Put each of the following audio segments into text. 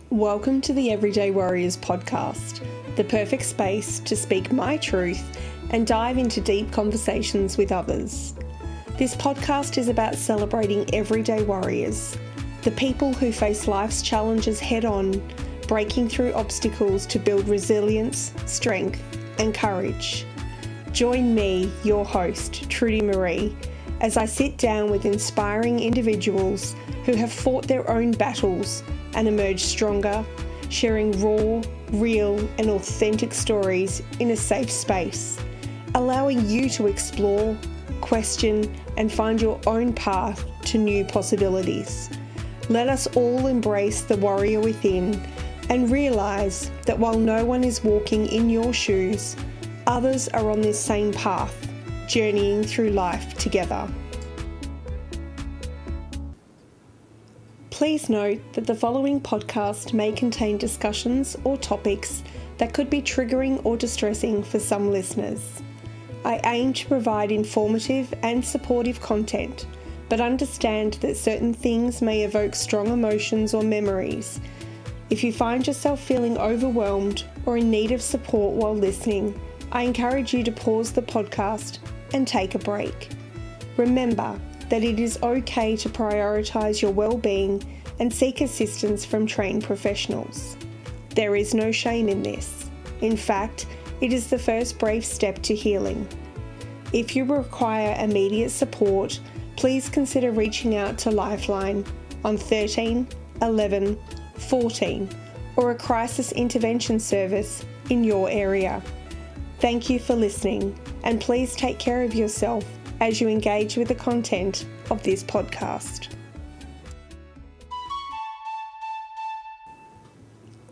Welcome to the Everyday Warriors podcast, the perfect space to speak my truth and dive into deep conversations with others. This podcast is about celebrating everyday warriors, the people who face life's challenges head on, breaking through obstacles to build resilience, strength, and courage. Join me, your host, Trudy Marie, as I sit down with inspiring individuals who have fought their own battles and emerged stronger, sharing raw, real, and authentic stories in a safe space, allowing you to explore, question, and find your own path to new possibilities. Let us all embrace the warrior within and realize that while no one is walking in your shoes, others are on this same path, journeying through life together. Please note that the following podcast may contain discussions or topics that could be triggering or distressing for some listeners. I aim to provide informative and supportive content, but understand that certain things may evoke strong emotions or memories. If you find yourself feeling overwhelmed or in need of support while listening, I encourage you to pause the podcast and take a break. Remember that it is okay to prioritize your well-being and seek assistance from trained professionals. There is no shame in this. In fact, it is the first brave step to healing. If you require immediate support, please consider reaching out to Lifeline on 13 11 14 or a crisis intervention service in your area. Thank you for listening, and please take care of yourself as you engage with the content of this podcast.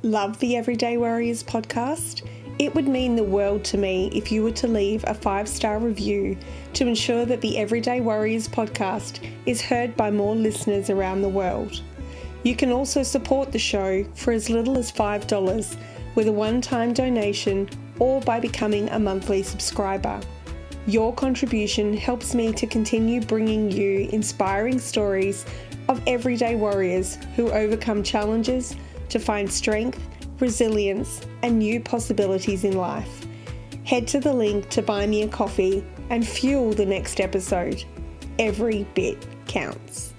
Love the Everyday Warriors podcast? It would mean the world to me if you were to leave a 5-star review to ensure that the Everyday Warriors podcast is heard by more listeners around the world. You can also support the show for as little as $5 with a one-time donation or by becoming a monthly subscriber. Your contribution helps me to continue bringing you inspiring stories of everyday warriors who overcome challenges to find strength, resilience, and new possibilities in life. Head to the link to buy me a coffee and fuel the next episode. Every bit counts.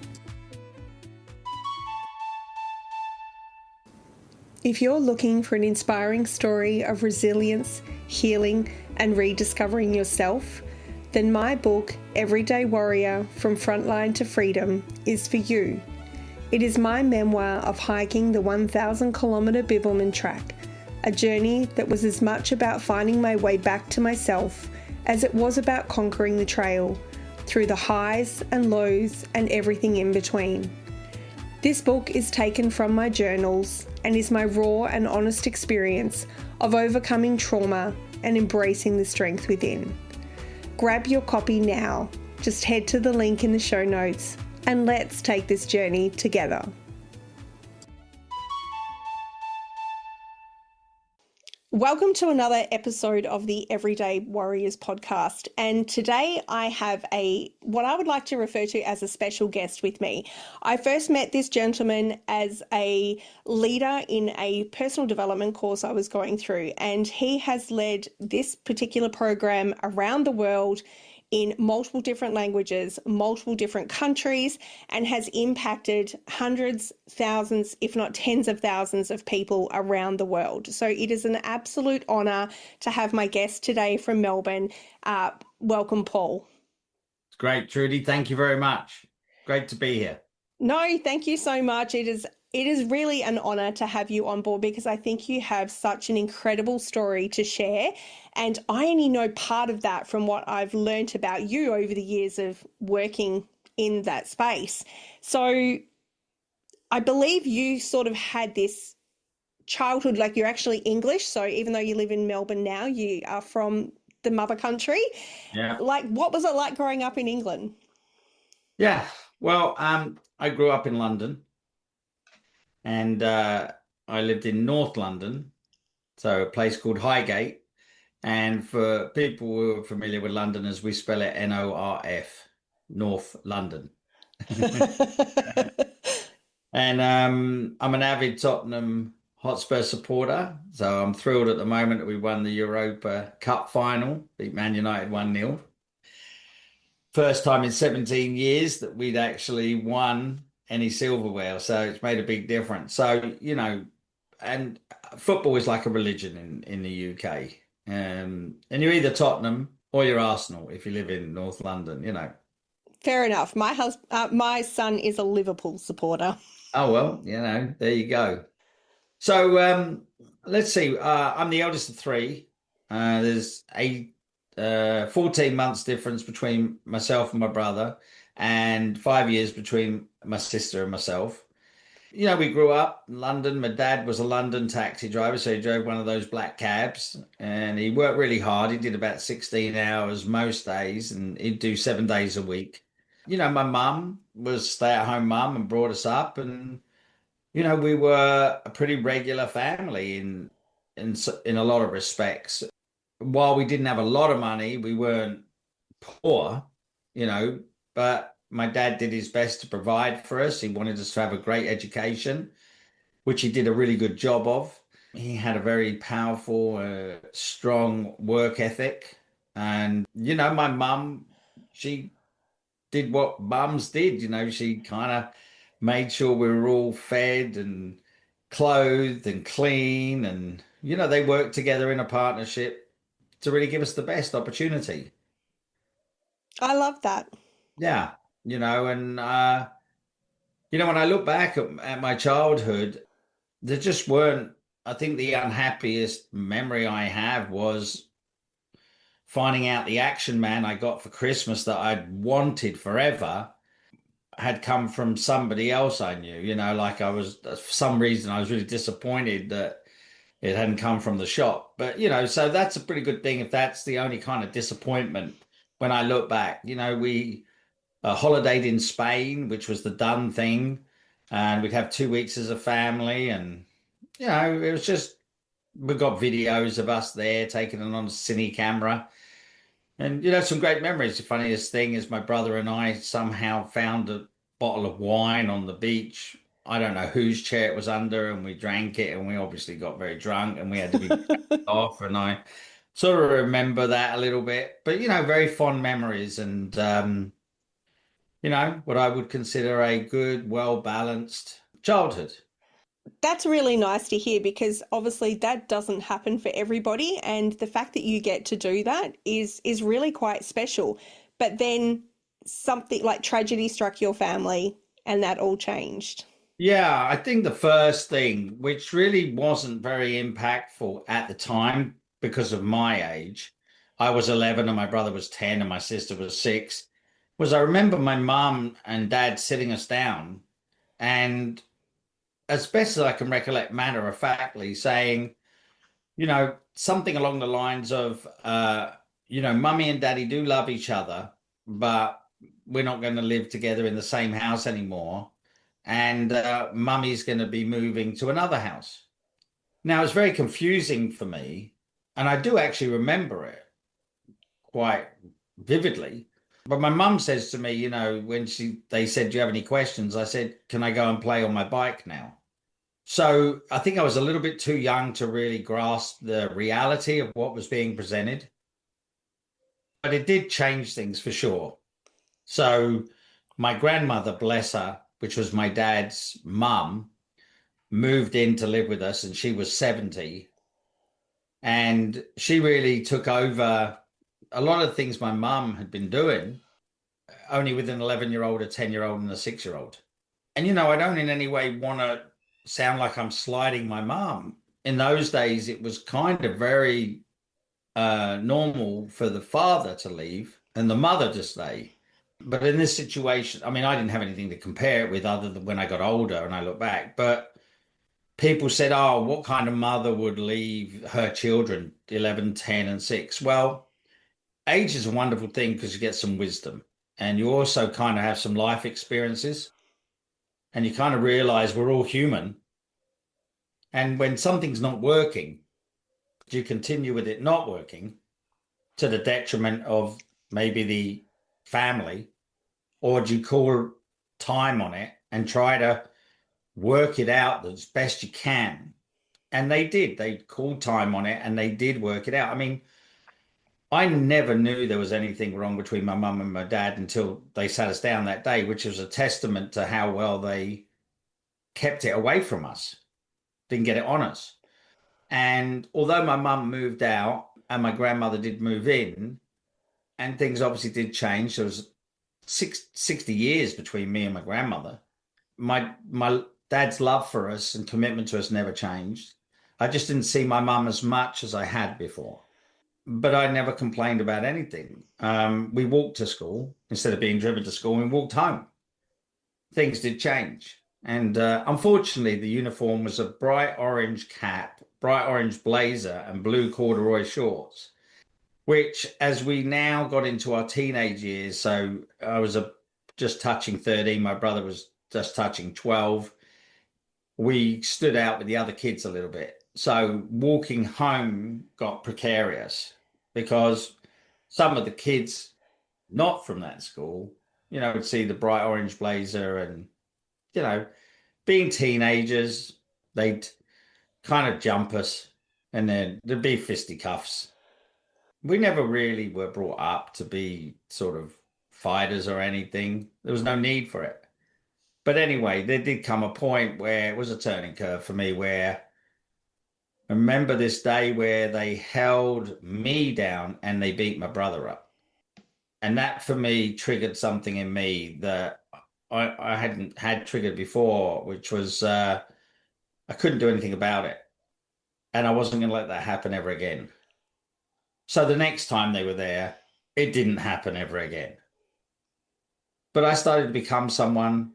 If you're looking for an inspiring story of resilience, healing, and rediscovering yourself, then my book, Everyday Warrior From Frontline to Freedom, is for you. It is my memoir of hiking the 1,000-kilometre Bibbulmun Track, a journey that was as much about finding my way back to myself as it was about conquering the trail, through the highs and lows and everything in between. This book is taken from my journals and is my raw and honest experience of overcoming trauma and embracing the strength within. Grab your copy now. Just head to the link in the show notes and let's take this journey together. Welcome to another episode of the Everyday Warriors podcast. And today I have what I would like to refer to as a special guest with me. I first met this gentleman as a leader in a personal development course I was going through, and he has led this particular program around the world in multiple different languages, multiple different countries, and has impacted hundreds, thousands, if not tens of thousands of people around the world. So it is an absolute honour to have my guest today from Melbourne. Welcome, Paul. It's great, Trudy. Thank you very much. Great to be here. No, thank you so much. It is really an honour to have you on board because I think you have such an incredible story to share. And I only know part of that from what I've learnt about you over the years of working in that space. So I believe you sort of had this childhood, like you're actually English. So even though you live in Melbourne now, you are from the mother country. Yeah. Like, what was it like growing up in England? Yeah. Well, I grew up in London and I lived in North London, so a place called Highgate. And for people who are familiar with Londoners, we spell it Norf, North London. And I'm an avid Tottenham Hotspur supporter. So I'm thrilled at the moment that we won the Europa Cup final, beat Man United 1-0. First time in 17 years that we'd actually won any silverware. So it's made a big difference. So, and football is like a religion in the UK. And you're either Tottenham or you're Arsenal if you live in North London. Fair enough. My son is a Liverpool supporter. Oh, well, there you go. So let's see. I'm the eldest of three. There's 14 months difference between myself and my brother, and 5 years between my sister and myself. We grew up in London. My dad was a London taxi driver, so he drove one of those black cabs, and he worked really hard. He did about 16 hours most days, and he'd do 7 days a week. My mum was stay-at-home mum and brought us up, and we were a pretty regular family in a lot of respects. While we didn't have a lot of money, we weren't poor, but my dad did his best to provide for us. He wanted us to have a great education, which he did a really good job of. He had a very powerful, strong work ethic. And, my mum, she did what mums did. She kind of made sure we were all fed and clothed and clean. And, they worked together in a partnership to really give us the best opportunity. I love that. Yeah. And, when I look back at my childhood, there just weren't, I think the unhappiest memory I have was finding out the Action Man I got for Christmas that I'd wanted forever had come from somebody else I knew. Like for some reason, I was really disappointed that it hadn't come from the shop. But, so that's a pretty good thing if that's the only kind of disappointment when I look back. We holidayed in Spain, which was the done thing, and we'd have 2 weeks as a family. And, it was just, we've got videos of us there taking it on a cine camera. And some great memories. The funniest thing is my brother and I somehow found a bottle of wine on the beach. I don't know whose chair it was under, and we drank it, and we obviously got very drunk, and we had to be off. And I sort of remember that a little bit, but very fond memories, and what I would consider a good, well balanced childhood. That's really nice to hear because obviously that doesn't happen for everybody, and the fact that you get to do that is really quite special. But then something like tragedy struck your family and that all changed. Yeah, I think the first thing, which really wasn't very impactful at the time because of my age, I was 11 and my brother was 10 and my sister was 6, was I remember my mum and dad sitting us down and, as best as I can recollect, matter of factly saying, something along the lines of, mummy and daddy do love each other, but we're not going to live together in the same house anymore. And mummy's going to be moving to another house. Now, it's very confusing for me. And I do actually remember it quite vividly. But my mum says to me, when they said, "Do you have any questions?" I said, "Can I go and play on my bike now?" So I think I was a little bit too young to really grasp the reality of what was being presented. But it did change things for sure. So my grandmother, bless her, which was my dad's mum, moved in to live with us, and she was 70. And she really took over a lot of things my mum had been doing, only with an 11-year-old, a 10-year-old, and a 6-year-old. And, I don't in any way want to sound like I'm slighting my mum. In those days, it was kind of very normal for the father to leave and the mother to stay. But in this situation, I mean, I didn't have anything to compare it with other than when I got older and I look back. But people said, "Oh, what kind of mother would leave her children 11, 10, and 6?" Well, age is a wonderful thing because you get some wisdom and you also kind of have some life experiences and you kind of realize we're all human. And when something's not working, do you continue with it not working to the detriment of maybe the family, or do you call time on it and try to work it out as best you can. And they did. They called time on it and they did work it out. I mean, I never knew there was anything wrong between my mum and my dad until they sat us down that day, which was a testament to how well they kept it away from us, didn't get it on us. And although my mum moved out and my grandmother did move in, and things obviously did change, there was 60 years between me and my grandmother. My dad's love for us and commitment to us never changed. I just didn't see my mum as much as I had before. But I never complained about anything. We walked to school instead of being driven to school. We walked home. Things did change. And unfortunately, the uniform was a bright orange cap, bright orange blazer, and blue corduroy shorts, which, as we now got into our teenage years, so I was just touching 13, my brother was just touching 12, we stood out with the other kids a little bit. So walking home got precarious because some of the kids not from that school, would see the bright orange blazer and, you know, being teenagers, they'd kind of jump us and then there'd be fisticuffs. We never really were brought up to be sort of fighters or anything. There was no need for it. But anyway, there did come a point where it was a turning curve for me where I remember this day where they held me down and they beat my brother up. And that for me triggered something in me that I hadn't had triggered before, which was I couldn't do anything about it. And I wasn't going to let that happen ever again. So the next time they were there, it didn't happen ever again. But I started to become someone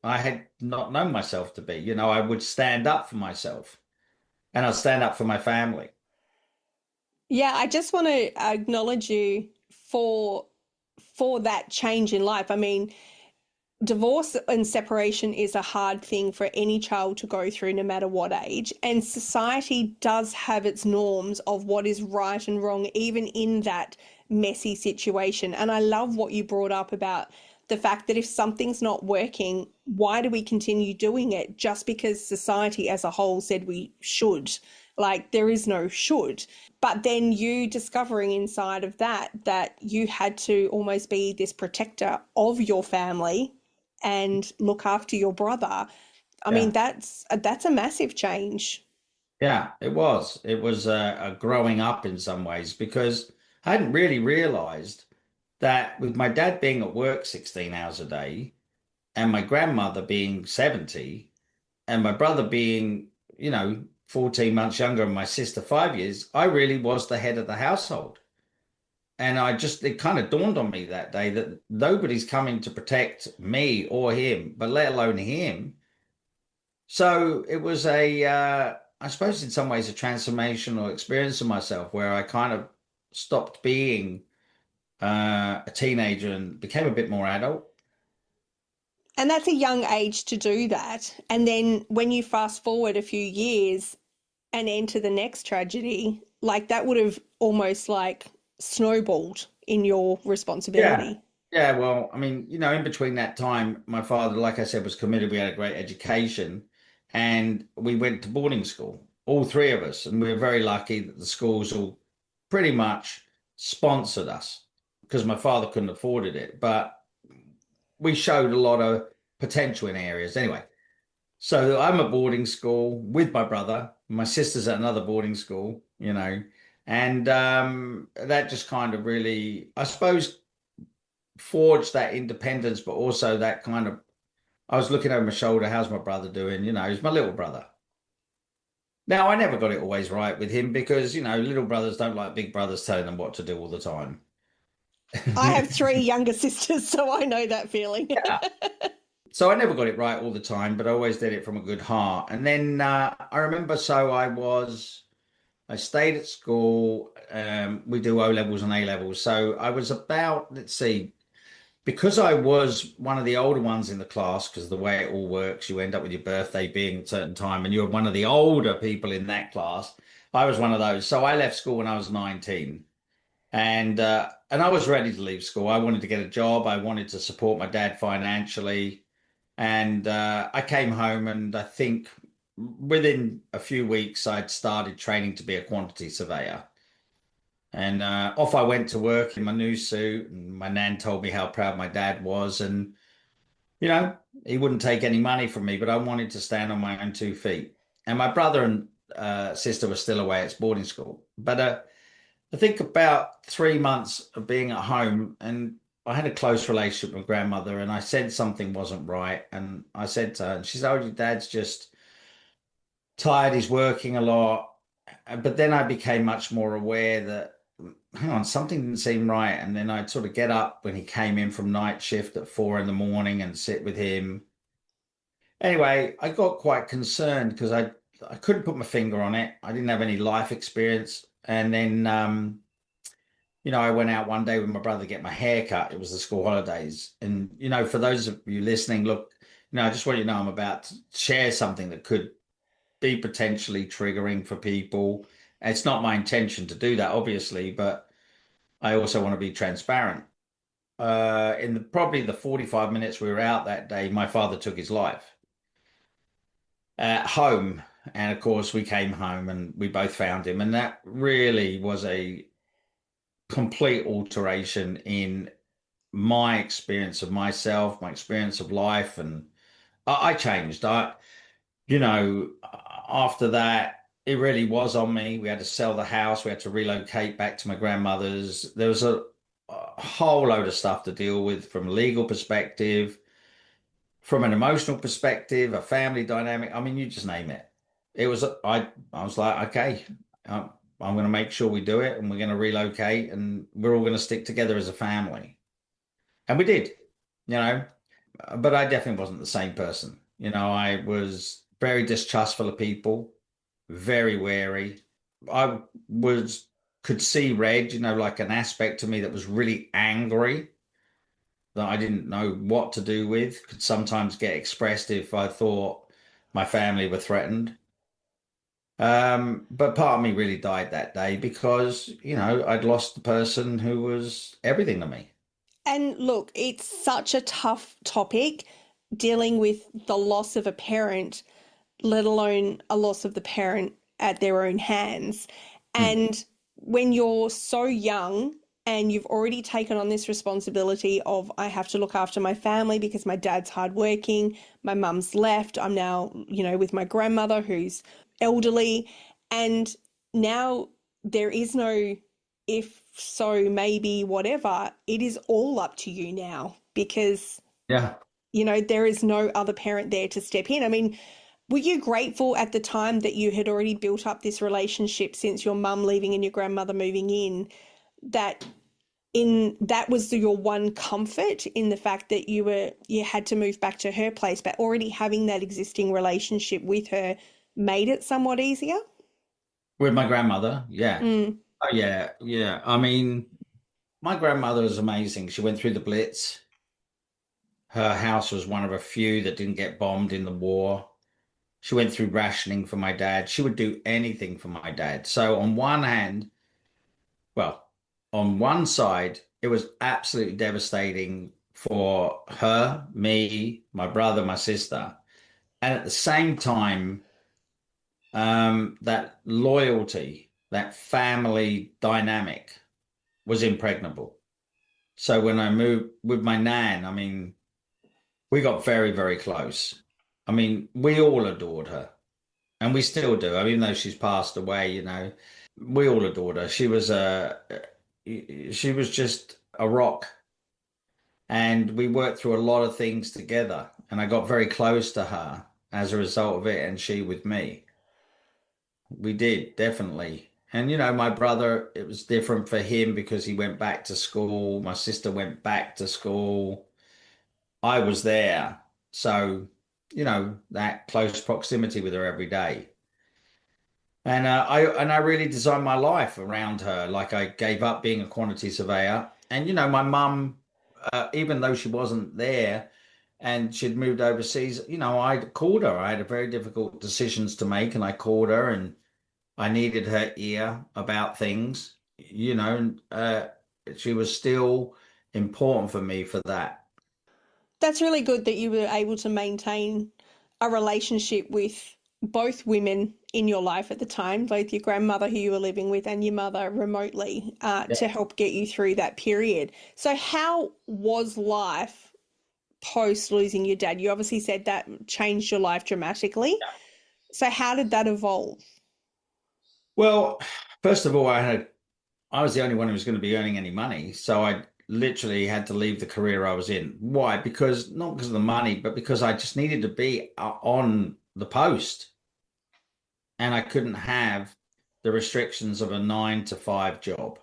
I had not known myself to be. I would stand up for myself and I'd stand up for my family. Yeah, I just want to acknowledge you for that change in life. I mean, divorce and separation is a hard thing for any child to go through, no matter what age. And society does have its norms of what is right and wrong, even in that messy situation. And I love what you brought up about the fact that if something's not working, why do we continue doing it just because society as a whole said we should? Like, there is no should. But then you discovering inside of that you had to almost be this protector of your family and look after your brother. I mean, Yeah. that's a massive change. Yeah, it was. It was a growing up in some ways because I hadn't really realized that with my dad being at work 16 hours a day and my grandmother being 70 and my brother being, 14 months younger and my sister 5 years, I really was the head of the household. And it kind of dawned on me that day that nobody's coming to protect me or him, but let alone him. So it was I suppose in some ways, a transformational experience of myself where I kind of stopped being a teenager and became a bit more adult. And that's a young age to do that. And then when you fast forward a few years and enter the next tragedy, like that would have almost like snowballed in your Yeah. responsibility. Yeah, well, I mean, in between that time, my father, like I said, was committed. We had a great education and we went to boarding school, all three of us. And we were very lucky that the schools all pretty much sponsored us because my father couldn't afford it. But we showed a lot of potential in areas. Anyway, so I'm at boarding school with my brother. My sister's at another boarding school, and that just kind of really, I suppose, forged that independence, but also that kind of, I was looking over my shoulder, how's my brother doing? He's my little brother. Now, I never got it always right with him because, little brothers don't like big brothers telling them what to do all the time. I have three younger sisters, so I know that feeling. Yeah. So I never got it right all the time, but I always did it from a good heart. And then I remember, I stayed at school. We do O levels and A levels. So I was about, let's see, because I was one of the older ones in the class, because the way it all works, you end up with your birthday being a certain time, and you're one of the older people in that class. I was one of those. So I left school when I was 19. And I was ready to leave school. I wanted to get a job. I wanted to support my dad financially. And I came home, and I think within a few weeks, I'd started training to be a quantity surveyor. And off I went to work in my new suit, and my nan told me how proud my dad was. And, you know, he wouldn't take any money from me, but I wanted to stand on my own 2 feet. And my brother and sister were still away at boarding school. But I think about 3 months of being at home, and I had a close relationship with grandmother, and I said something wasn't right. And I said to her, and she said, "Oh, your dad's just tired, he's working a lot." But then I became much more aware that, hang on, something didn't seem right. And then I'd sort of get up when he came in from night shift at 4 in the morning and sit with him. Anyway, I got quite concerned because I couldn't put my finger on it. I didn't have any life experience. And then I went out one day with my brother to get my hair cut. It was the school holidays. And, for those of you listening, look, I just want you to know I'm about to share something that could be potentially triggering for people. It's not my intention to do that, obviously, but I also want to be transparent. Probably the 45 minutes we were out that day, my father took his life at home. And of course, we came home and we both found him. And that really was a complete alteration in my experience of myself, my experience of life, and I changed. You know, After that, it really was on me. We had to sell the house. We had to relocate back to my grandmother's. There was a whole load of stuff to deal with from a legal perspective, from an emotional perspective, a family dynamic. I mean, you just name it. I was like, okay, I'm going to make sure we do it, and we're going to relocate, and we're all going to stick together as a family. And we did, you know, but I definitely wasn't the same person. I was very distrustful of people, very wary. I was could see red, like an aspect of me that was really angry that I didn't know what to do with, could sometimes get expressed if I thought my family were threatened. But part of me really died that day because, I'd lost the person who was everything to me. And look, it's such a tough topic dealing with the loss of a parent, let alone a loss of the parent at their own hands. Hmm. And when you're so young and you've already taken on this responsibility of, I have to look after my family because my dad's hardworking, my mum's left, I'm now, with my grandmother who's elderly, and now there is no if so, maybe, whatever. It is all up to you now because Yeah. there is no other parent there to step in. I mean, were you grateful at the time that you had already built up this relationship since your mum leaving and your grandmother moving in, that that was your one comfort in the fact that you had to move back to her place, but already having that existing relationship with her made it somewhat easier? With my grandmother, yeah. Mm. Oh, yeah, yeah. I mean, my grandmother was amazing. She went through the Blitz. Her house was one of a few that didn't get bombed in the war. She went through rationing for my dad. She would do anything for my dad. So on one hand, well, on one side, it was absolutely devastating for her, me, my brother, my sister. And at the same time, that loyalty, that family dynamic was impregnable. So when I moved with my nan, I mean, we got very, very close. I mean, we all adored her, and we still do. I mean, even though she's passed away, we all adored her. She was just a rock, and we worked through a lot of things together. And I got very close to her as a result of it, and she with me. We did definitely. And my brother, it was different for him because he went back to school. My sister went back to school. I was there. So, that close proximity with her every day. And I really designed my life around her. Like I gave up being a quantity surveyor. And my mum, even though she wasn't there and she'd moved overseas, I called her. I had a very difficult decisions to make, and I called her, and I needed her ear about things, and she was still important for me for that. That's really good that you were able to maintain a relationship with both women in your life at the time, both your grandmother who you were living with and your mother remotely, Yeah. to help get you through that period. So, how was life post losing your dad? You obviously said that changed your life dramatically. So, how did that evolve? Well, first of all, I was the only one who was going to be earning any money, so I literally had to leave the career I was in. Why? Because not because of the money, but because I just needed to be on the post, and I couldn't have the restrictions of a 9 to 5 job.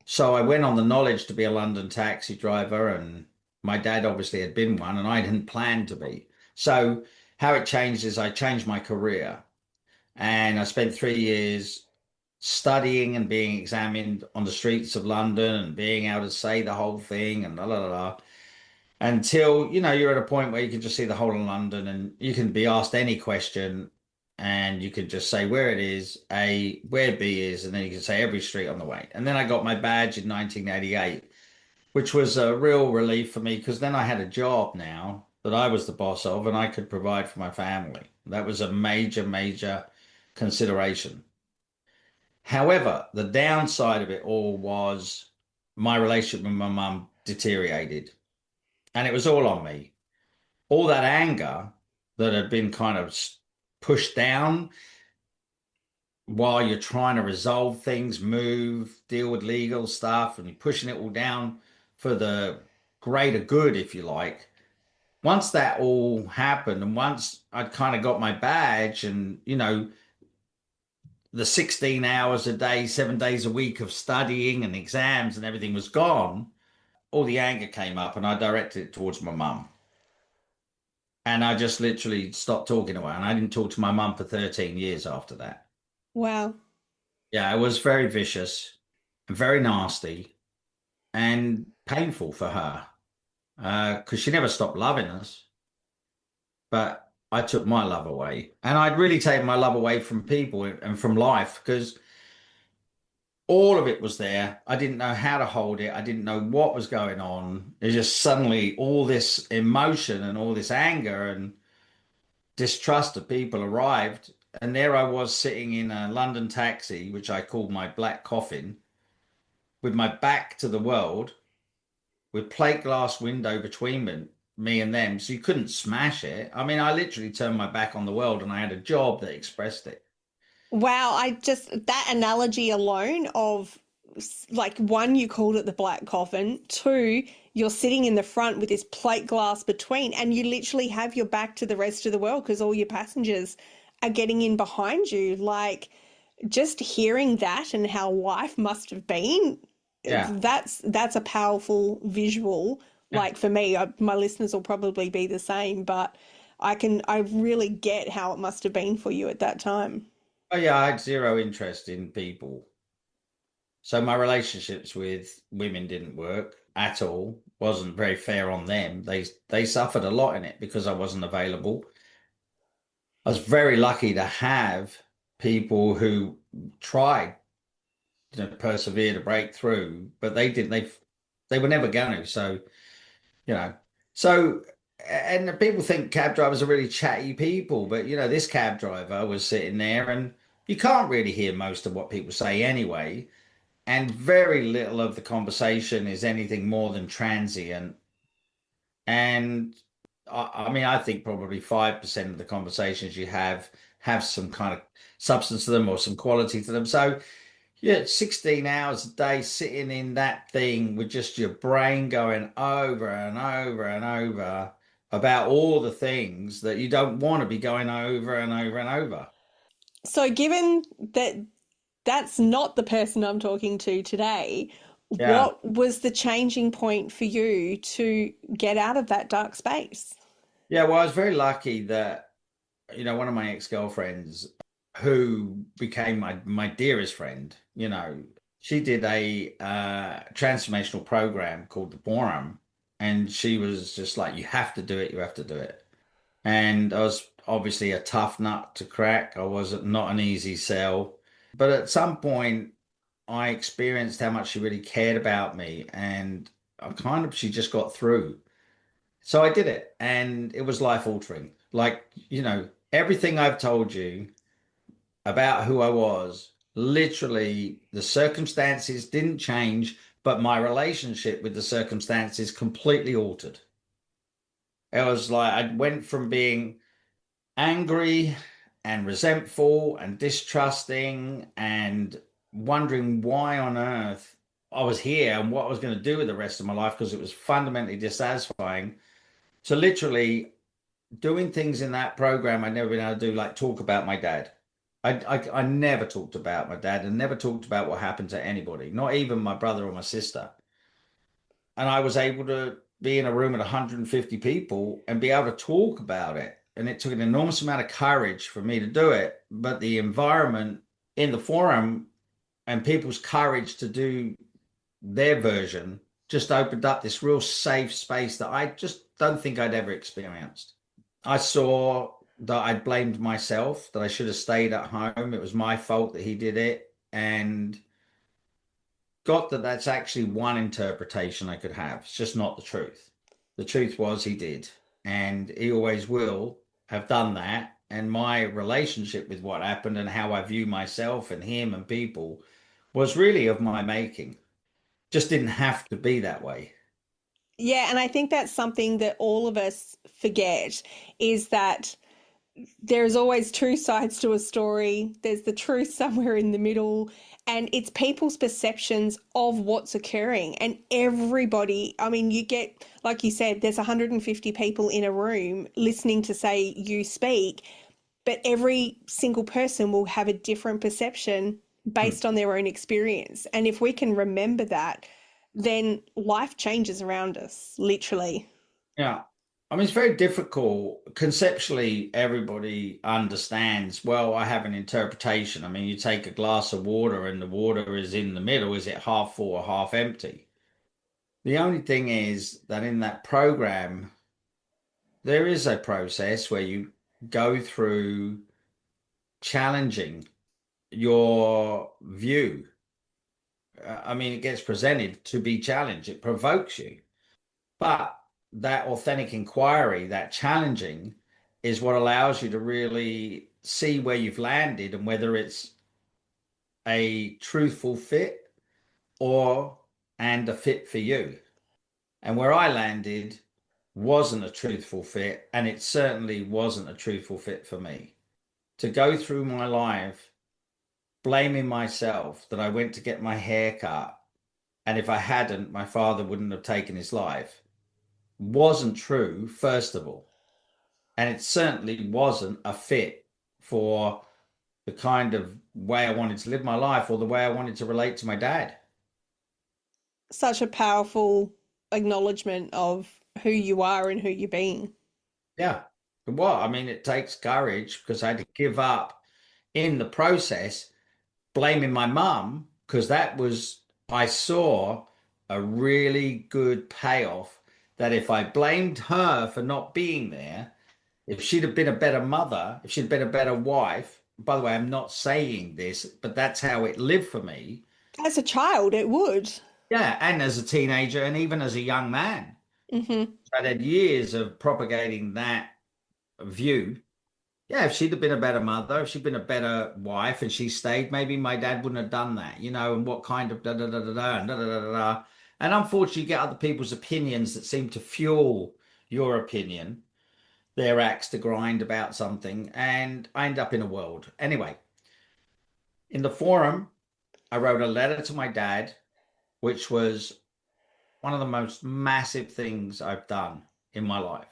So I went on the knowledge to be a London taxi driver, and my dad obviously had been one, and I didn't plan to be. So how it changed is I changed my career, and I spent 3 years studying and being examined on the streets of London and being able to say the whole thing and la la la until you're at a point where you can just see the whole of London and you can be asked any question and you can just say where it is, A, where B is, and then you can say every street on the way. And then I got my badge in 1988, which was a real relief for me because then I had a job now that I was the boss of and I could provide for my family. That was a major, major consideration. However, the downside of it all was my relationship with my mum deteriorated, and it was all on me. All that anger that had been kind of pushed down while you're trying to resolve things, move, deal with legal stuff, and you're pushing it all down for the greater good, if you like. Once that all happened, and once I'd kind of got my badge and, the 16 hours a day, 7 days a week of studying and exams and everything was gone, all the anger came up and I directed it towards my mum. And I just literally stopped talking to her. And I didn't talk to my mum for 13 years after that. Wow. Yeah, it was very vicious, very nasty, and painful for her because she never stopped loving us. But I took my love away. And I'd really taken my love away from people and from life because all of it was there. I didn't know how to hold it. I didn't know what was going on. It just suddenly all this emotion and all this anger and distrust of people arrived. And there I was sitting in a London taxi, which I called my black coffin, with my back to the world, with plate glass window between me and them. So you couldn't smash it. I mean, I literally turned my back on the world and I had a job that expressed it. Wow, that analogy alone of like one, you called it the black coffin, two, you're sitting in the front with this plate glass between, and you literally have your back to the rest of the world because all your passengers are getting in behind you. Like just hearing that and how life must have been, Yeah. that's a powerful visual. Yeah. Like for me, my listeners will probably be the same, but I really get how it must have been for you at that time. Oh, yeah. I had zero interest in people. So my relationships with women didn't work at all. Wasn't very fair on them. They suffered a lot in it because I wasn't available. I was very lucky to have people who tried to persevere to break through, but they didn't. They were never going to. So you know, so and people think cab drivers are really chatty people, but this cab driver was sitting there, and you can't really hear most of what people say anyway. And very little of the conversation is anything more than transient. And I mean, I think probably 5% of the conversations you have some kind of substance to them or some quality to them. So, yeah, 16 hours a day sitting in that thing with just your brain going over and over and over about all the things that you don't want to be going over and over and over. So, given that that's not the person I'm talking to today, Yeah. what was the changing point for you to get out of that dark space? Yeah. Well, I was very lucky that, one of my ex-girlfriends who became my dearest friend, she did a transformational program called the Forum, and she was just like, "You have to do it. You have to do it." And I was obviously a tough nut to crack. I wasn't not an easy sell, but at some point, I experienced how much she really cared about me, and she just got through. So I did it, and it was life altering. Like, everything I've told you about who I was, literally the circumstances didn't change, but my relationship with the circumstances completely altered. It was like I went from being angry and resentful and distrusting and wondering why on earth I was here and what I was going to do with the rest of my life because it was fundamentally dissatisfying. So literally doing things in that program I'd never been able to do, like talk about my dad. I never talked about my dad and never talked about what happened to anybody, not even my brother or my sister. And I was able to be in a room with 150 people and be able to talk about it. And it took an enormous amount of courage for me to do it. But the environment in the forum and people's courage to do their version just opened up this real safe space that I just don't think I'd ever experienced. I saw that I'd blamed myself, that I should have stayed at home. It was my fault that he did it. And got that that's actually one interpretation I could have. It's just not the truth. The truth was he did, and he always will have done that. And my relationship with what happened and how I view myself and him and people was really of my making. Just didn't have to be that way. Yeah, and I think that's something that all of us forget is that there's always two sides to a story. There's the truth somewhere in the middle, and it's people's perceptions of what's occurring. And everybody, I mean, you get, like you said, there's 150 people in a room listening to say you speak, but every single person will have a different perception Hmm. based on their own experience. And if we can remember that, then life changes around us, literally. Yeah. I mean, it's very difficult. Conceptually, everybody understands, well, I have an interpretation. I mean, you take a glass of water and the water is in the middle. Is it half full or half empty? The only thing is that in that program, there is a process where you go through challenging your view. I mean, it gets presented to be challenged, it provokes you. But that authentic inquiry, that challenging, is what allows you to really see where you've landed and whether it's a truthful fit or and a fit for you. And where I landed wasn't a truthful fit, and it certainly wasn't a truthful fit for me. To go through my life blaming myself that I went to get my hair cut, and if I hadn't, my father wouldn't have taken his life, wasn't true, first of all. And it certainly wasn't a fit for the kind of way I wanted to live my life or the way I wanted to relate to my dad. Such a powerful acknowledgement of who you are and who you're being. Yeah. Well, I mean, it takes courage because I had to give up in the process blaming my mum because that was, I saw a really good payoff that if I blamed her for not being there, if she'd have been a better mother, if she'd been a better wife, by the way, I'm not saying this, but that's how it lived for me. As a child, it would. Yeah. And as a teenager and even as a young man, Hmm. I had years of propagating that view. Yeah, if she'd have been a better mother, if she'd been a better wife and she stayed, maybe my dad wouldn't have done that, and what kind of da da da da da and da da da da da. And unfortunately, you get other people's opinions that seem to fuel your opinion, their axe to grind about something, and I end up in a world. Anyway, in the forum, I wrote a letter to my dad, which was one of the most massive things I've done in my life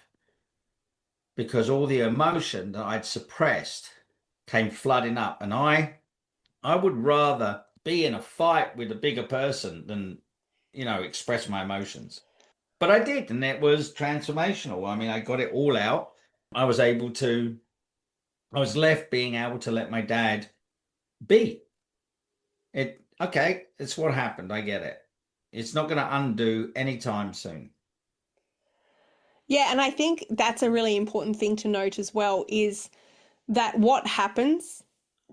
because all the emotion that I'd suppressed came flooding up, and I would rather be in a fight with a bigger person than, express my emotions. But I did, and it was transformational. I mean, I got it all out. I was able to, I was left being able to let my dad be. Okay, it's what happened. I get it. It's not going to undo anytime soon. Yeah, and I think that's a really important thing to note as well is that what happens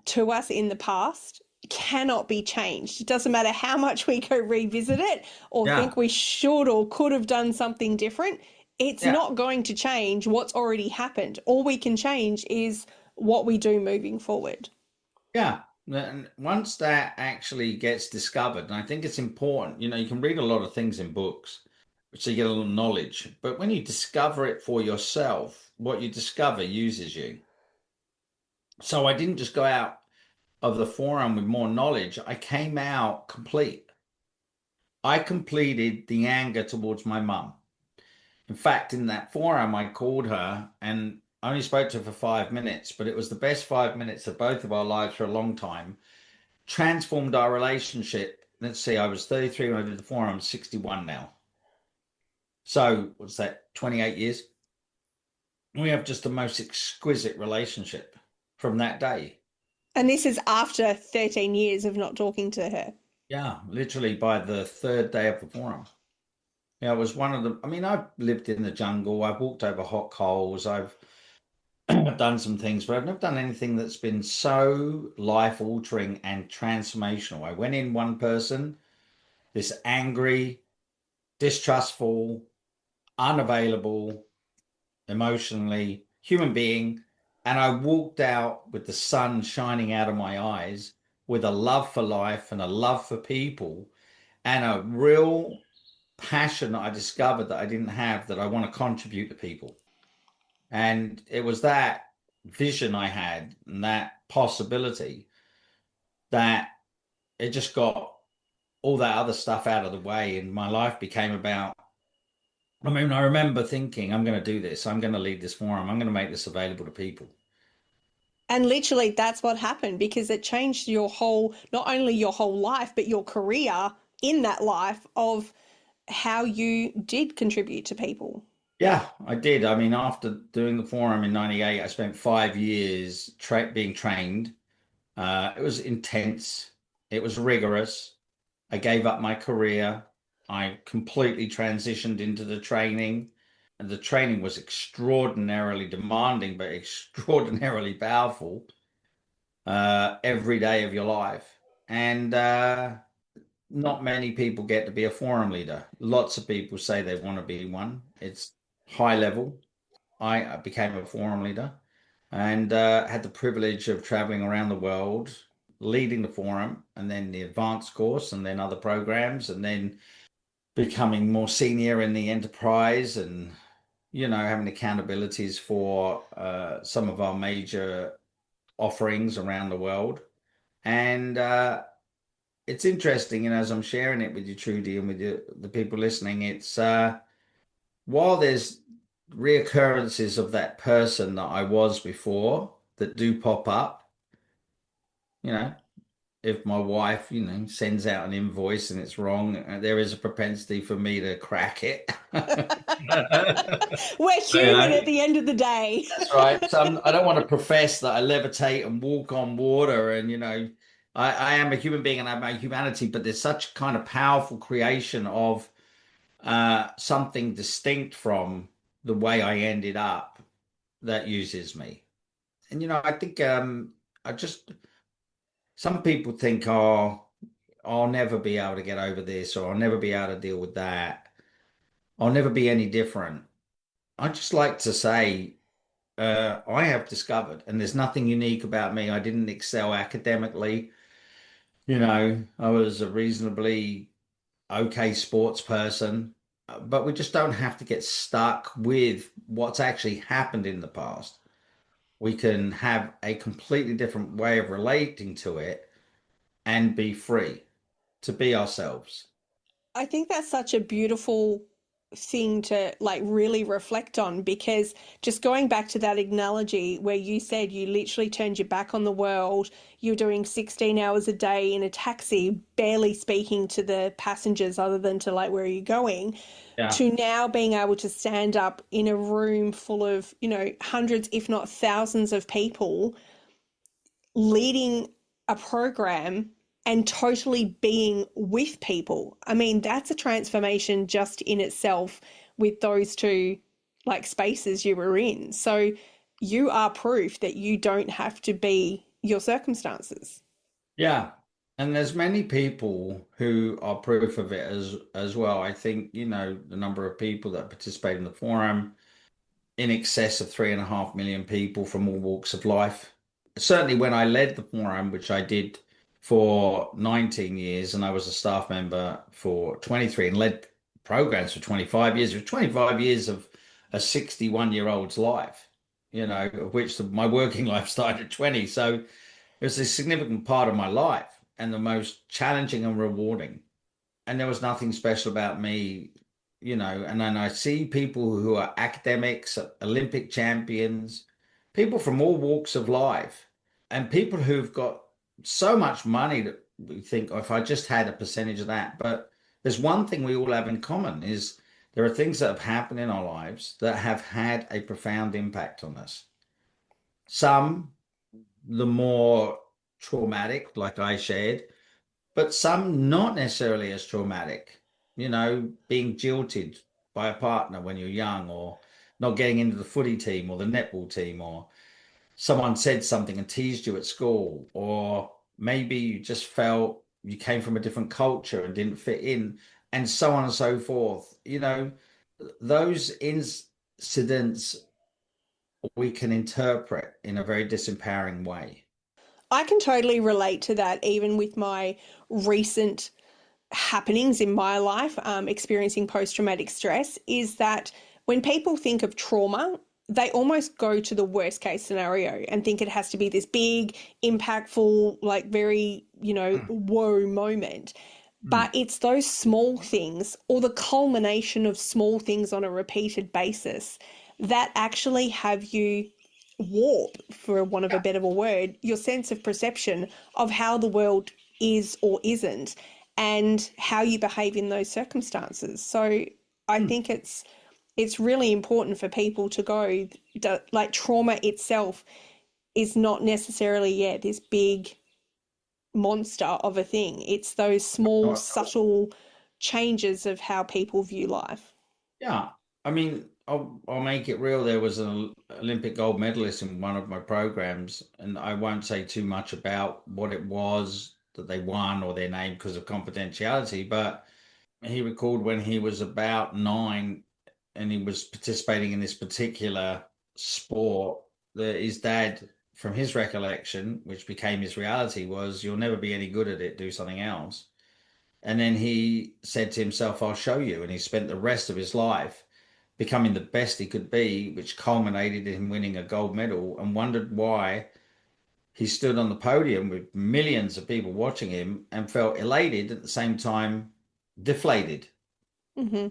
to us in the past cannot be changed. It doesn't matter how much we go revisit it or Yeah. think we should or could have done something different. It's Yeah. not going to change what's already happened. All we can change is what we do moving forward. Yeah. And once that actually gets discovered, and I think it's important, you can read a lot of things in books, so you get a little knowledge. But when you discover it for yourself, what you discover uses you. So I didn't just go out of the forum with more knowledge. I came out complete. I completed the anger towards my mum. In fact, in that forum, I called her and I only spoke to her for 5 minutes, but it was the best 5 minutes of both of our lives for a long time. Transformed our relationship. Let's see, I was 33 when I did the forum, I'm 61 now. So, what's that, 28 years? We have just the most exquisite relationship from that day. And this is after 13 years of not talking to her. Yeah, literally by the third day of the forum. Yeah, it was one of the, I mean, I've lived in the jungle, I've walked over hot coals, I've done some things, but I've never done anything that's been so life altering and transformational. I went in one person, this angry, distrustful, unavailable, emotionally human being, and I walked out with the sun shining out of my eyes with a love for life and a love for people and a real passion that I discovered that I didn't have that I want to contribute to people. And it was that vision I had and that possibility that it just got all that other stuff out of the way. And my life became about, I mean, I remember thinking, I'm going to do this. I'm going to lead this forum. I'm going to make this available to people. And literally, that's what happened because it changed your whole, not only your whole life, but your career in that life of how you did contribute to people. Yeah, I did. I mean, after doing the forum in 98, I spent 5 years being trained. It was intense. It was rigorous. I gave up my career. I completely transitioned into the training. And the training was extraordinarily demanding, but extraordinarily powerful every day of your life. And not many people get to be a forum leader. Lots of people say they want to be one. It's high level. I became a forum leader and had the privilege of traveling around the world, leading the forum, and then the advanced course, and then other programs, and then becoming more senior in the enterprise, and having accountabilities for some of our major offerings around the world. And it's interesting, as I'm sharing it with you, Trudy, and with the people listening, it's while there's reoccurrences of that person that I was before that do pop up, you know, if my wife, sends out an invoice and it's wrong, there is a propensity for me to crack it. We're You human know, at the end of the day. that's right. So I don't want to profess that I levitate and walk on water, and I am a human being and I have my humanity, but there's such kind of powerful creation of something distinct from the way I ended up that uses me. And I think I just some people think, oh, I'll never be able to get over this, or I'll never be able to deal with that. I'll never be any different. I just like to say, I have discovered, and there's nothing unique about me. I didn't excel academically. I was a reasonably okay sports person, but we just don't have to get stuck with what's actually happened in the past. We can have a completely different way of relating to it and be free to be ourselves. I think that's such a beautiful thing to like really reflect on because just going back to that analogy where you said you literally turned your back on the world, you're doing 16 hours a day in a taxi, barely speaking to the passengers other than to like, where are you going? Yeah. To now being able to stand up in a room full of, hundreds, if not thousands of people leading a program and totally being with people. I mean, that's a transformation just in itself with those two like spaces you were in. So you are proof that you don't have to be your circumstances. Yeah. And there's many people who are proof of it as well. I think, the number of people that participate in the forum, in excess of 3.5 million people from all walks of life. Certainly when I led the forum, which I did for 19 years, and I was a staff member for 23 and led programs for 25 years. It was 25 years of a 61-year-old's life, of which my working life started at 20. So it was a significant part of my life and the most challenging and rewarding. And there was nothing special about me, and then I see people who are academics, Olympic champions, people from all walks of life, and people who've got so much money that we think, oh, if I just had a percentage of that. But there's one thing we all have in common is there are things that have happened in our lives that have had a profound impact on us. Some, the more traumatic, like I shared, but some not necessarily as traumatic, being jilted by a partner when you're young, or not getting into the footy team or the netball team, or someone said something and teased you at school, or maybe you just felt you came from a different culture and didn't fit in, and so on and so forth. Those incidents we can interpret in a very disempowering way. I can totally relate to that, even with my recent happenings in my life, experiencing post traumatic stress, is that when people think of trauma, they almost go to the worst case scenario and think it has to be this big, impactful, like very, Mm, whoa moment. But mm. it's those small things or the culmination of small things on a repeated basis that actually have you warp, for want of a Yeah. better word, your sense of perception of how the world is or isn't and how you behave in those circumstances. So I Mm. think it's really important for people to go that, like, trauma itself is not necessarily, yeah, this big monster of a thing. It's those small, Not at all. subtle changes of how people view life. Yeah, I mean, I'll make it real. There was an Olympic gold medalist in one of my programs, and I won't say too much about what it was that they won or their name because of confidentiality, but he recalled when he was about 9 and he was participating in this particular sport that his dad, from his recollection, which became his reality, was you'll never be any good at it, do something else. And then he said to himself, I'll show you. And he spent the rest of his life becoming the best he could be, which culminated in him winning a gold medal, and wondered why he stood on the podium with millions of people watching him and felt elated at the same time deflated. Hmm.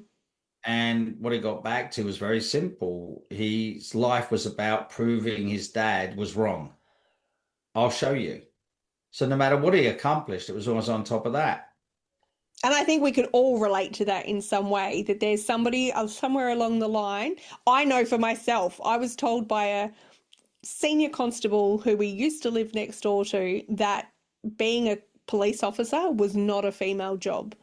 And what he got back to was very simple. His life was about proving his dad was wrong. I'll show you. So no matter what he accomplished, it was always on top of that. And I think we could all relate to that in some way, that there's somebody somewhere along the line. I know for myself, I was told by a senior constable who we used to live next door to that being a police officer was not a female job.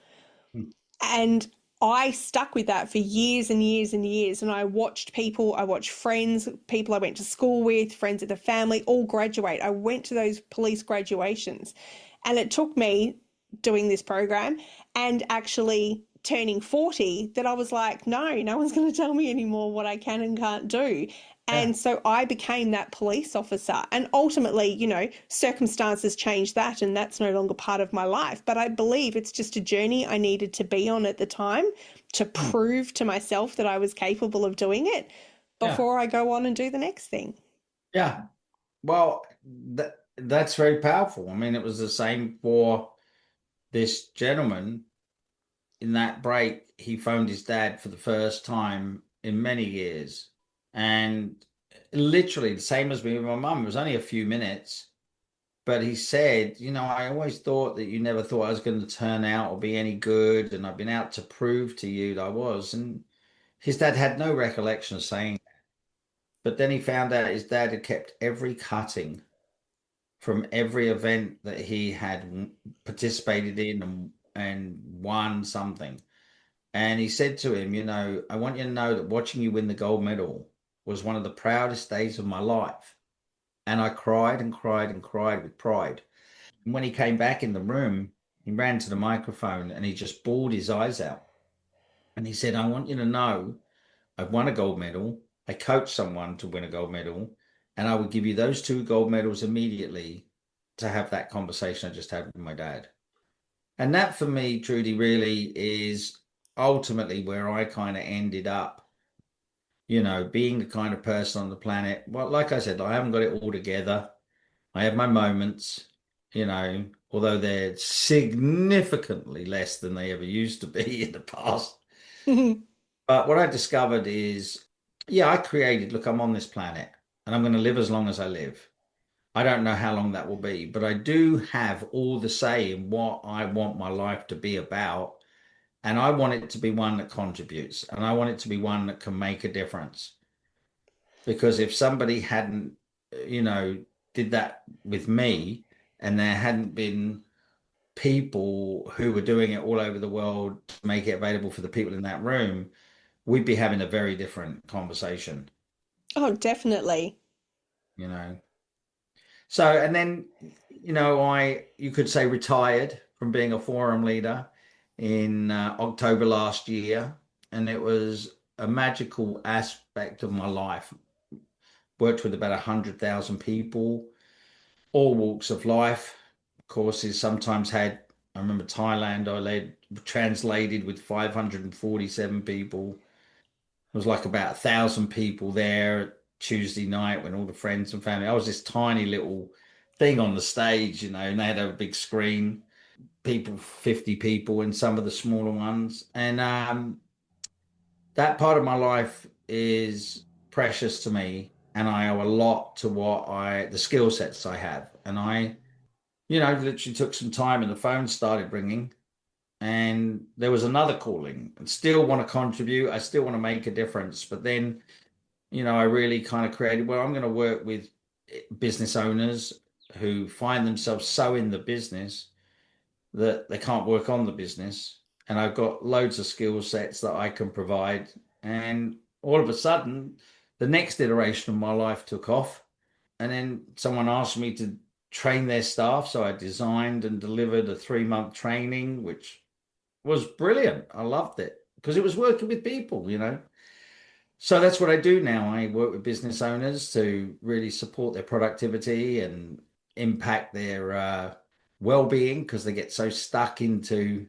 And I stuck with that for years and years and years. And I watched people, I watched friends, people I went to school with, friends of the family, all graduate. I went to those police graduations. And it took me doing this program and actually turning 40 that I was like, no, no one's going to tell me anymore what I can and can't do. Yeah. And so I became that police officer. And ultimately, circumstances changed that, and that's no longer part of my life. But I believe it's just a journey I needed to be on at the time to Hmm. prove to myself that I was capable of doing it Yeah. before I go on and do the next thing. Yeah. Well, that's very powerful. I mean, it was the same for this gentleman. In that break, he phoned his dad for the first time in many years. And literally the same as me with my mum. It was only a few minutes, but he said, I always thought that you never thought I was going to turn out or be any good, and I've been out to prove to you that I was. And his dad had no recollection of saying that. But then he found out his dad had kept every cutting from every event that he had participated in and won something. And he said to him, I want you to know that watching you win the gold medal was one of the proudest days of my life. And I cried and cried and cried with pride. And when he came back in the room, he ran to the microphone and he just bawled his eyes out. And he said, I want you to know I've won a gold medal. I coached someone to win a gold medal, and I would give you those two gold medals immediately to have that conversation I just had with my dad. And that for me, Trudy, really is ultimately where I kind of ended up, being the kind of person on the planet. Well, like I said, I haven't got it all together. I have my moments, although they're significantly less than they ever used to be in the past. But what I discovered is, yeah, look, I'm on this planet and I'm going to live as long as I live. I don't know how long that will be, but I do have all the say in what I want my life to be about. And I want it to be one that contributes, and I want it to be one that can make a difference. Because if somebody hadn't, you know, did that with me, and there hadn't been people who were doing it all over the world to make it available for the people in that room, we'd be having a very different conversation, Oh, definitely. you know. So, and then, you could say retired from being a forum leader in October last year, and it was a magical aspect of my life. Worked with about 100,000 people, all walks of life. Courses sometimes had, I remember Thailand, translated with 547 people. It was like about 1,000 people there Tuesday night when all the friends and family. I was this tiny little thing on the stage, and they had a big screen, 50 people in some of the smaller ones. And that part of my life is precious to me. And I owe a lot to the skill sets I have. And I, literally took some time and the phone started ringing and there was another calling and still want to contribute. I still want to make a difference. But then I really kind of created, well, I'm going to work with business owners who find themselves so in the business that they can't work on the business. And I've got loads of skill sets that I can provide. And all of a sudden, the next iteration of my life took off. And then someone asked me to train their staff. So I designed and delivered a 3-month training, which was brilliant. I loved it because it was working with people. So that's what I do now. I work with business owners to really support their productivity and impact their well-being because they get so stuck into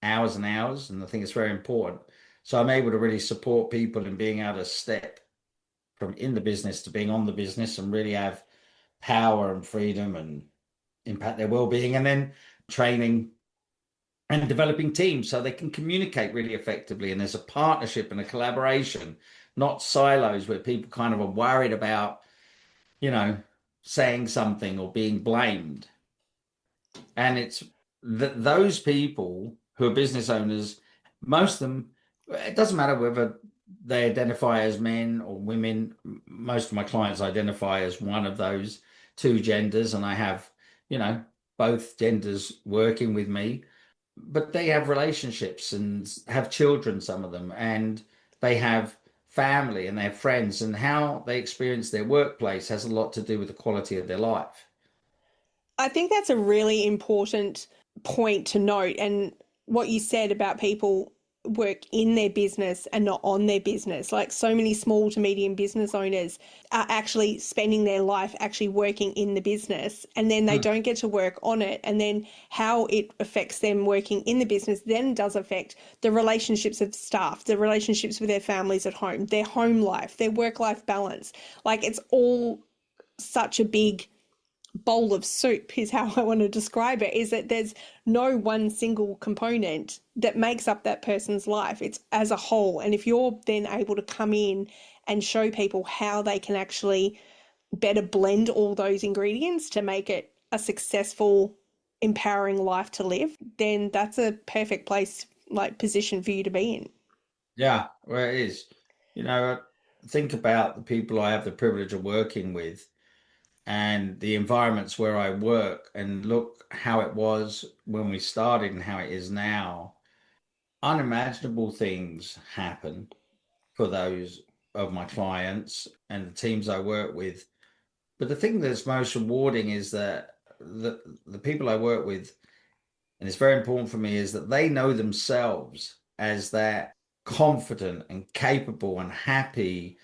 hours and hours. And I think it's very important. So I'm able to really support people in being able to step from in the business to being on the business and really have power and freedom and impact their well-being. And then training and developing teams so they can communicate really effectively. And there's a partnership and a collaboration, not silos where people kind of are worried about, you know, saying something or being blamed. And it's those people who are business owners, most of them, it doesn't matter whether they identify as men or women. Most of my clients identify as one of those two genders, and I have, both genders working with me, but they have relationships and have children, some of them, and they have family and they have friends, and how they experience their workplace has a lot to do with the quality of their life. I think that's a really important point to note. And what you said about people work in their business and not on their business. Like so many small to medium business owners are actually spending their life actually working in the business and then they Hmm. don't get to work on it. And then how it affects them working in the business then does affect the relationships of staff, the relationships with their families at home, their home life, their work-life balance. Like it's all such a big bowl of soup is how I want to describe it, is that there's no one single component that makes up that person's life. It's as a whole. And if you're then able to come in and show people how they can actually better blend all those ingredients to make it a successful, empowering life to live, then that's a perfect place, like position for you to be in. Yeah, well, it is. Think about the people I have the privilege of working with and the environments where I work and look how it was when we started and how it is now. Unimaginable things happen for those of my clients and the teams I work with. But the thing that's most rewarding is that the people I work with, and it's very important for me, is that they know themselves as they're confident and capable and happy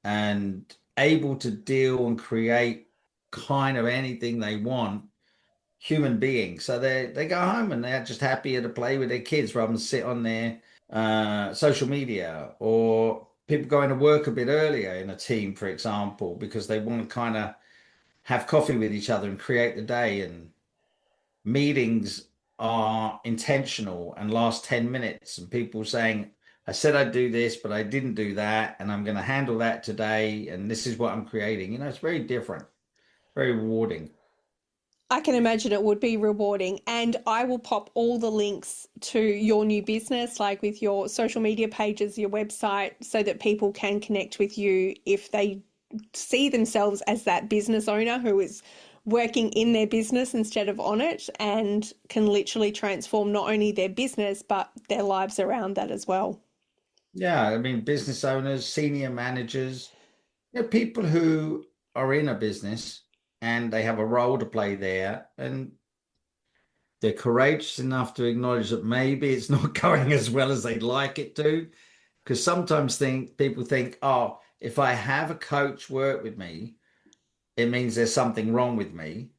and able to deal and create kind of anything they want human beings. So they go home and they're just happier to play with their kids rather than sit on their social media, or people going to work a bit earlier in a team, for example, because they want to kind of have coffee with each other and create the day. And meetings are intentional and last 10 minutes, and people saying, I said I'd do this, but I didn't do that, and I'm going to handle that today, and this is what I'm creating. It's very different, very rewarding. I can imagine it would be rewarding. And I will pop all the links to your new business, like with your social media pages, your website, so that people can connect with you if they see themselves as that business owner who is working in their business instead of on it, and can literally transform not only their business, but their lives around that as well. Yeah, I mean, business owners, senior managers, people who are in a business and they have a role to play there, and they're courageous enough to acknowledge that maybe it's not going as well as they'd like it to. Because sometimes people think, oh, if I have a coach work with me, it means there's something wrong with me.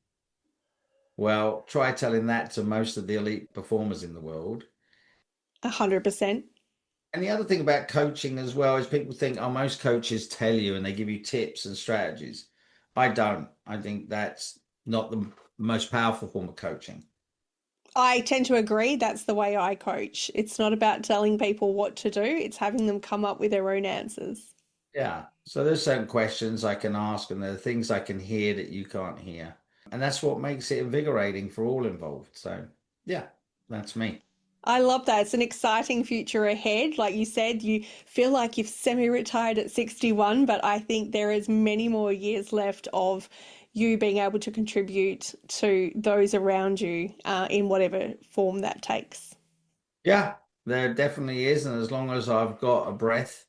Well, try telling that to most of the elite performers in the world. 100%. And the other thing about coaching as well is people think, oh, most coaches tell you and they give you tips and strategies. I don't. I think that's not the most powerful form of coaching. I tend to agree. That's the way I coach. It's not about telling people what to do, it's having them come up with their own answers. Yeah. So there's certain questions I can ask, and there are things I can hear that you can't hear. And that's what makes it invigorating for all involved. So, yeah, that's me. I love that. It's an exciting future ahead. Like you said, you feel like you've semi-retired at 61, but I think there is many more years left of you being able to contribute to those around you in whatever form that takes. Yeah, there definitely is. And as long as I've got a breath,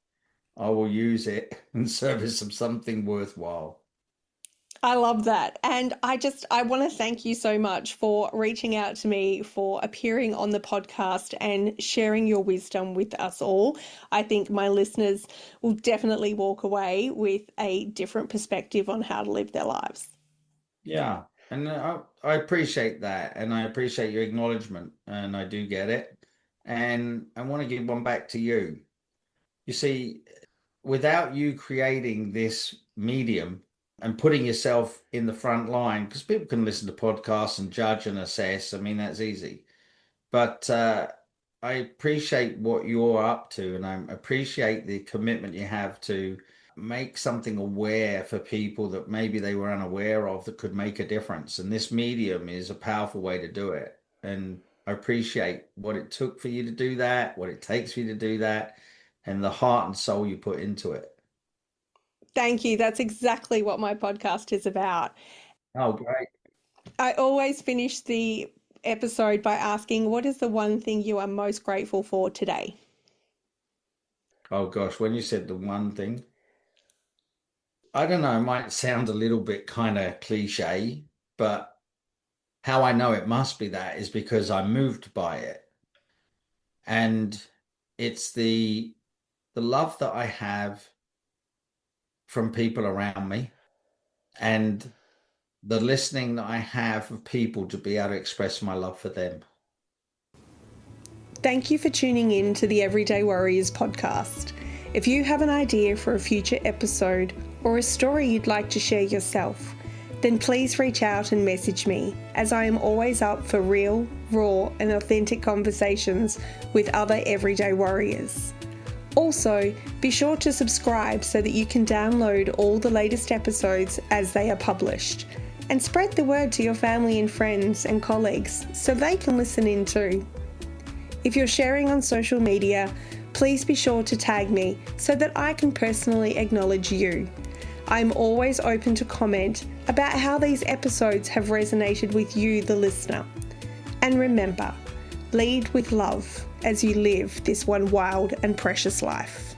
I will use it in service of something worthwhile. I love that. And I want to thank you so much for reaching out to me, for appearing on the podcast and sharing your wisdom with us all. I think my listeners will definitely walk away with a different perspective on how to live their lives. Yeah. And I appreciate that. And I appreciate your acknowledgement. And I do get it. And I want to give one back to you. You see, without you creating this medium and putting yourself in the front line, because people can listen to podcasts and judge and assess. I mean, that's easy. But I appreciate what you're up to, and I appreciate the commitment you have to make something aware for people that maybe they were unaware of that could make a difference. And this medium is a powerful way to do it. And I appreciate what it took for you to do that, what it takes for you to do that, and the heart and soul you put into it. Thank you. That's exactly what my podcast is about. Oh, great. I always finish the episode by asking, what is the one thing you are most grateful for today? Oh, gosh. When you said the one thing, I don't know, it might sound a little bit kind of cliche, but how I know it must be that is because I'm moved by it. And it's the love that I have from people around me, and the listening that I have of people to be able to express my love for them. Thank you for tuning in to the Everyday Warriors podcast. If you have an idea for a future episode or a story you'd like to share yourself, then please reach out and message me, as I am always up for real, raw, and authentic conversations with other everyday warriors. Also, be sure to subscribe so that you can download all the latest episodes as they are published, and spread the word to your family and friends and colleagues so they can listen in too. If you're sharing on social media, please be sure to tag me so that I can personally acknowledge you. I'm always open to comment about how these episodes have resonated with you, the listener. And remember, lead with love as you live this one wild and precious life.